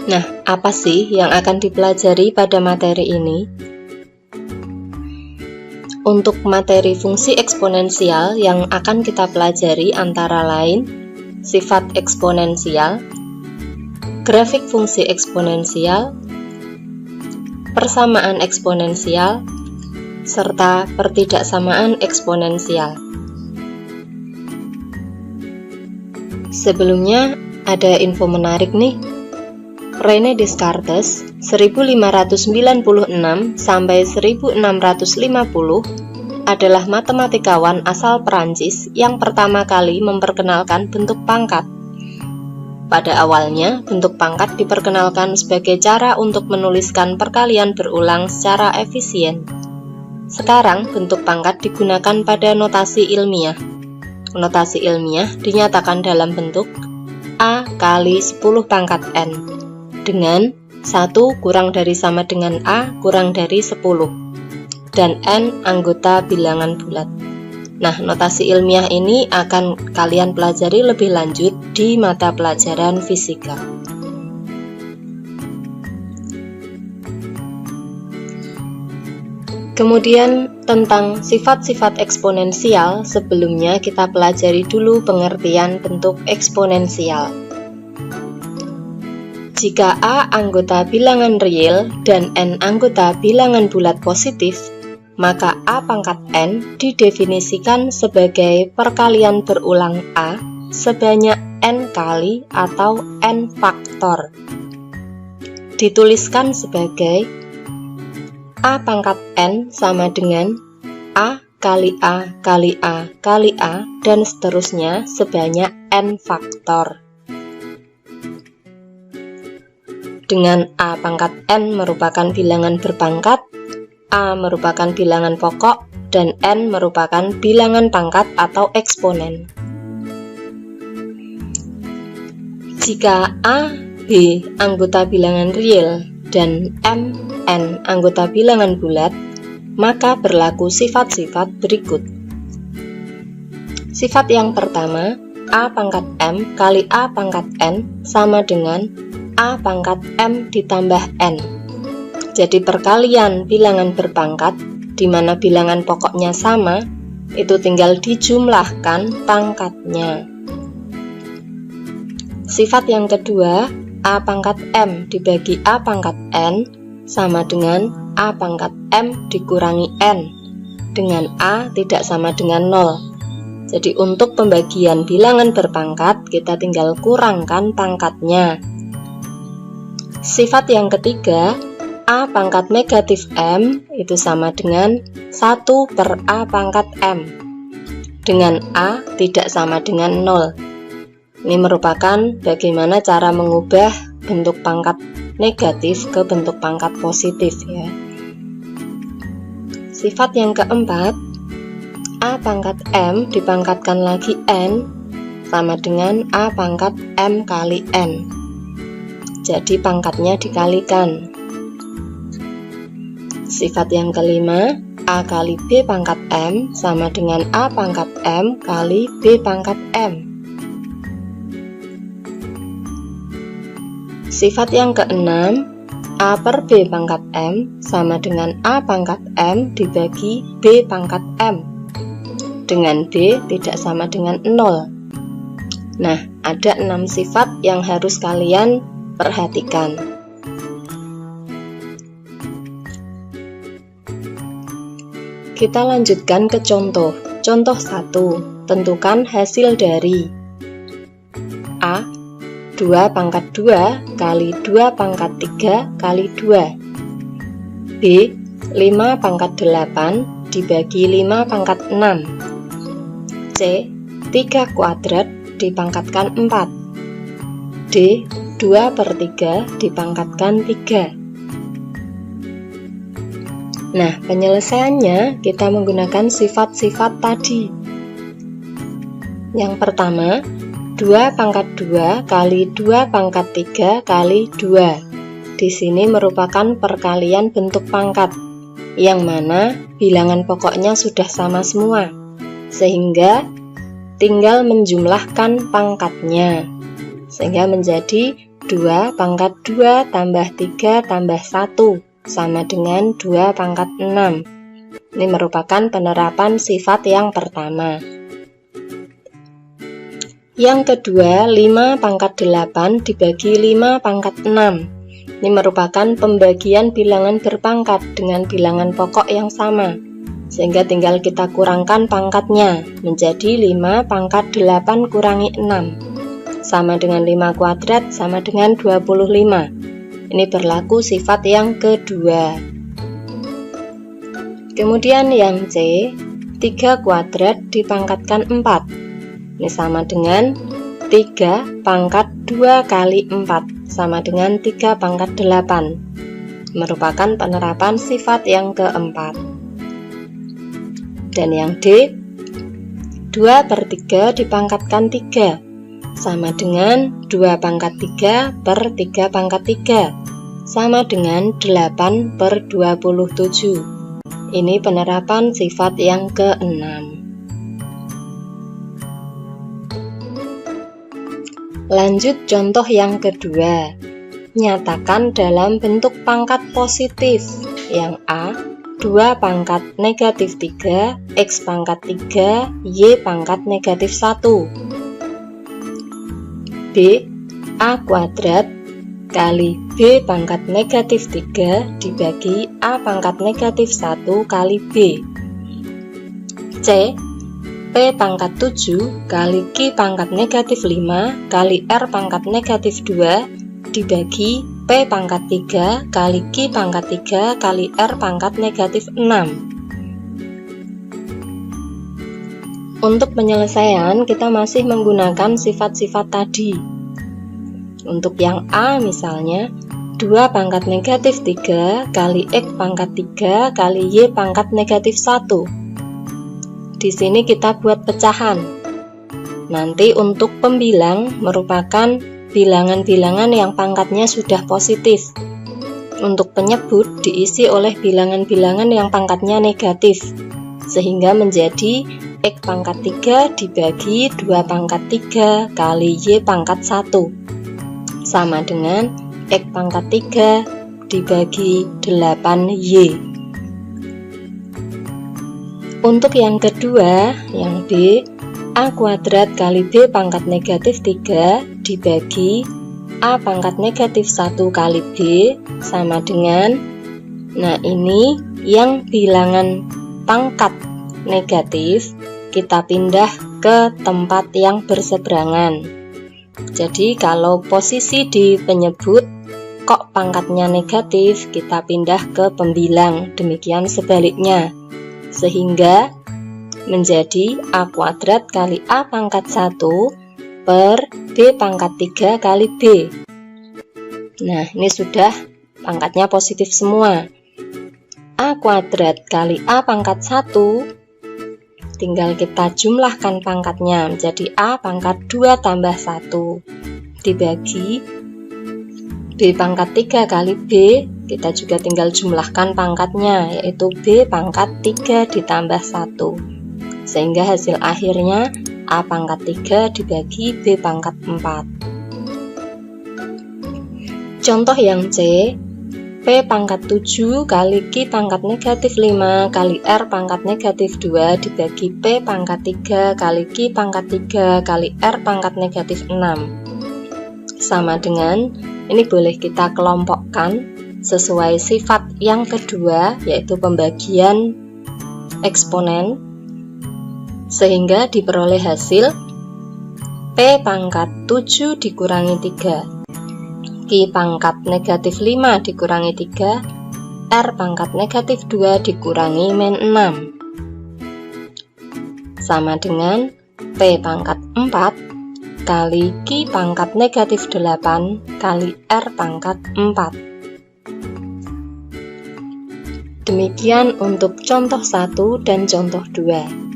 Nah, apa sih yang akan dipelajari pada materi ini? Untuk materi fungsi eksponensial yang akan kita pelajari antara lain sifat eksponensial, grafik fungsi eksponensial, persamaan eksponensial, serta pertidaksamaan eksponensial. Sebelumnya ada info menarik nih. René Descartes 1596 sampai 1650 adalah matematikawan asal Perancis yang pertama kali memperkenalkan bentuk pangkat. Pada awalnya, bentuk pangkat diperkenalkan sebagai cara untuk menuliskan perkalian berulang secara efisien. Sekarang, bentuk pangkat digunakan pada notasi ilmiah. Notasi ilmiah dinyatakan dalam bentuk A kali 10 pangkat N dengan 1 kurang dari sama dengan A kurang dari 10 dan N anggota bilangan bulat. Nah, notasi ilmiah ini akan kalian pelajari lebih lanjut di mata pelajaran fisika. Kemudian tentang sifat-sifat eksponensial, sebelumnya kita pelajari dulu pengertian bentuk eksponensial. Jika A anggota bilangan real dan N anggota bilangan bulat positif, maka A pangkat N didefinisikan sebagai perkalian berulang A sebanyak N kali atau N faktor. Dituliskan sebagai A pangkat N sama dengan A kali A kali A kali A dan seterusnya sebanyak N faktor. Dengan A pangkat N merupakan bilangan berpangkat, A merupakan bilangan pokok, dan N merupakan bilangan pangkat atau eksponen. Jika A, B anggota bilangan real dan M, N anggota bilangan bulat, maka berlaku sifat-sifat berikut. Sifat yang pertama, A pangkat M kali A pangkat N sama dengan A pangkat M ditambah N. Jadi perkalian bilangan berpangkat, di mana bilangan pokoknya sama, itu tinggal dijumlahkan pangkatnya. Sifat yang kedua, A pangkat M dibagi A pangkat N sama dengan A pangkat M dikurangi N, dengan A tidak sama dengan 0. Jadi untuk pembagian bilangan berpangkat, kita tinggal kurangkan pangkatnya. Sifat yang ketiga, A pangkat negatif M itu sama dengan 1 per A pangkat M, dengan A tidak sama dengan 0. Ini merupakan bagaimana cara mengubah bentuk pangkat negatif ke bentuk pangkat positif ya. Sifat yang keempat, A pangkat M dipangkatkan lagi N sama dengan A pangkat M kali N. Jadi pangkatnya dikalikan. Sifat yang kelima, A kali B pangkat M sama dengan A pangkat M kali B pangkat M. Sifat yang keenam, A per B pangkat M sama dengan A pangkat M dibagi B pangkat M, dengan B tidak sama dengan 0. Nah, ada 6 sifat yang harus kalian perhatikan. Kita lanjutkan ke contoh. Contoh 1. Tentukan hasil dari A 2 pangkat 2 kali 2 pangkat 3 kali 2, B 5 pangkat 8 dibagi 5 pangkat 6, C 3 kuadrat dipangkatkan 4, D 2 per 3 dipangkatkan 3. Nah, penyelesaiannya kita menggunakan sifat-sifat tadi. Yang pertama, 2 pangkat 2 kali 2 pangkat 3 kali 2. Di sini merupakan perkalian bentuk pangkat, yang mana bilangan pokoknya sudah sama semua, sehingga tinggal menjumlahkan pangkatnya, sehingga menjadi 2 pangkat 2 tambah 3 tambah 1 sama dengan 2 pangkat 6. Ini merupakan penerapan sifat yang pertama. Yang kedua, 5 pangkat 8 dibagi 5 pangkat 6. Ini merupakan pembagian bilangan berpangkat dengan bilangan pokok yang sama, sehingga tinggal kita kurangkan pangkatnya menjadi 5 pangkat 8 kurangi 6 sama dengan 5 kuadrat sama dengan 25. Ini berlaku sifat yang kedua. Kemudian yang C, 3 kuadrat dipangkatkan 4. Ini sama dengan 3 pangkat 2 kali 4 sama dengan 3 pangkat 8. Merupakan penerapan sifat yang keempat. Dan yang D, 2/3 dipangkatkan 3 sama dengan 2 pangkat 3 per 3 pangkat 3 sama dengan 8/27. Ini penerapan sifat yang keenam. Lanjut contoh yang kedua. Nyatakan dalam bentuk pangkat positif. Yang A, 2 pangkat negatif 3, X pangkat 3, Y pangkat negatif 1. B, A kuadrat kali B pangkat negatif 3 dibagi A pangkat negatif 1 kali B. C, P pangkat 7 kali Q pangkat negatif 5 kali R pangkat negatif 2 dibagi P pangkat 3 kali Q pangkat 3 kali R pangkat negatif 6. Untuk penyelesaian kita masih menggunakan sifat-sifat tadi. Untuk yang A misalnya 2 pangkat negatif 3 kali X pangkat 3 kali Y pangkat negatif 1. Di sini kita buat pecahan. Nanti untuk pembilang merupakan bilangan-bilangan yang pangkatnya sudah positif. Untuk penyebut diisi oleh bilangan-bilangan yang pangkatnya negatif, sehingga menjadi X pangkat 3 dibagi 2 pangkat 3 kali Y pangkat 1 sama dengan X pangkat 3 dibagi 8Y. Untuk yang kedua, yang B, A kuadrat kali B pangkat negatif 3 dibagi A pangkat negatif 1 kali B sama dengan, nah ini yang bilangan pangkat negatif kita pindah ke tempat yang berseberangan. Jadi kalau posisi di penyebut kok pangkatnya negatif, kita pindah ke pembilang, demikian sebaliknya. Sehingga menjadi A kuadrat kali A pangkat 1 per B pangkat 3 kali B. Nah, ini sudah pangkatnya positif semua. A kuadrat kali A pangkat 1, tinggal kita jumlahkan pangkatnya menjadi A pangkat 2 tambah 1 dibagi B pangkat 3 kali B. Kita juga tinggal jumlahkan pangkatnya, yaitu B pangkat 3 ditambah 1. Sehingga hasil akhirnya A pangkat 3 dibagi B pangkat 4. Contoh yang C, P pangkat 7 kali Q pangkat negatif 5 kali R pangkat negatif 2 dibagi P pangkat 3 kali Q pangkat 3 kali R pangkat negatif 6. Sama dengan, ini boleh kita kelompokkan sesuai sifat yang kedua, yaitu pembagian eksponen, sehingga diperoleh hasil P pangkat 7 dikurangi 3, Q pangkat negatif 5 dikurangi 3, R pangkat negatif 2 dikurangi min 6 sama dengan P pangkat 4 kali Q pangkat negatif 8 kali R pangkat 4. Demikian untuk contoh 1 dan contoh 2.